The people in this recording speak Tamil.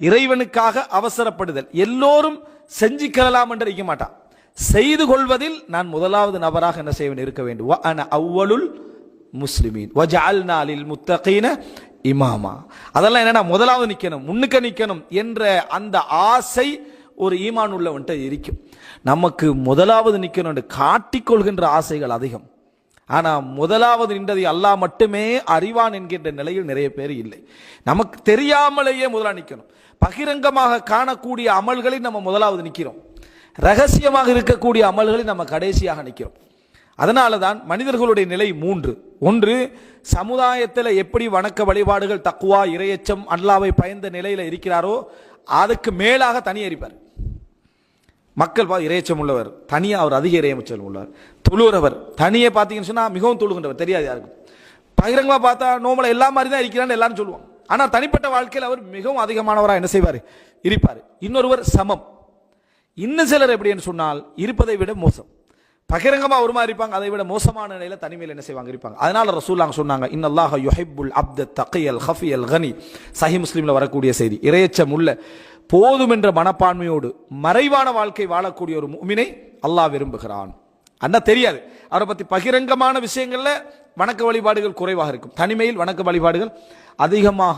இறைவனுக்காக அவசரப்படுதல் எல்லோரும் செஞ்சிக்கலாம் என்று இருக்க மாட்டான். செய்து கொள்வதில் நான் முதலாவது நபராக என்ன செய்வேன் இருக்க வேண்டும். வ அன அவ்வலுல் முஸ்லிமீன் வஜஅல்னா லில் முத்தகீன இமாமா. அதெல்லாம் என்னன்னா முதலாவது நிக்கணும், முன்னுக்கு நிக்கணும் என்ற அந்த ஆசை ஒரு ஈமான் உள்ளவன்ட்ட இருக்கும். நமக்கு முதலாவது நிக்கணும் என்று காட்டிக்கொள்கின்ற ஆசைகள் அதிகம். ஆனா முதலாவது நின்றதை அல்லாஹ் மட்டுமே அறிவான் என்கின்ற நிலையில் நிறைய பேர் இல்லை. நமக்கு தெரியாமலேயே முதலாக நிக்கணும். பகிரங்கமாக காணக்கூடிய அமல்களை நம்ம முதலாவது நிக்கிறோம், ரகசியமாக இருக்கக்கூடிய அமல்களை நம்ம கடைசியாக நிக்கிறோம். அதனால தான் மனிதர்களுடைய நிலை மூன்று. ஒன்று, சமுதாயத்தில் எப்படி வணக்க வழிபாடுகள் தக்குவா இறையச்சம் அல்லாவை பயந்த நிலையில் இருக்கிறாரோ அதுக்கு மேலாக தனியாக இருப்பார். மக்கள் இறையச்சம் உள்ளவர் தனியாக, அவர் அதிக இறையச்சம் உள்ளவர். தொழுகிறவர் தனியே பார்த்தீங்கன்னு சொன்னால் மிகவும் தொழுகின்றவர், தெரியாது யாருக்கும். பகிரங்கமாக பார்த்தா நோமலை எல்லா மாதிரி தான் இருக்கிறான்னு எல்லாரும் சொல்லுவாங்க. ஆனால் தனிப்பட்ட வாழ்க்கையில் அவர் மிகவும் அதிகமானவராக என்ன செய்வார் இருப்பார். இன்னொருவர் சமம். இன்னும் சிலர் எப்படின்னு சொன்னால் இருப்பதை விட மோசம். பகிரங்கமா ஒரு மாதிரி இருப்பாங்க, அதை விட மோசமான நிலையில தனிமையில் என்ன செய்வாங்க இருப்பாங்க. அதனால ரசூலுல்லாஹ் சொன்னாங்க, இன்னல்லாஹ யுஹிப்புல் அப்த தகியல் ஹஃபியல் கனி. சஹீஹ் முஸ்லிம்ல வரக்கூடிய செய்தி. இறையச்சம் உள்ள போதும் என்ற மனப்பான்மையோடு மறைவான வாழ்க்கை வாழக்கூடிய ஒரு முஃமினை அல்லாஹ் விரும்புகிறான். அண்ணா தெரியாது அவரை பத்தி. பகிரங்கமான விஷயங்கள்ல வணக்க வழிபாடுகள் குறைவாக இருக்கும், தனிமையில் வணக்க வழிபாடுகள் அதிகமாக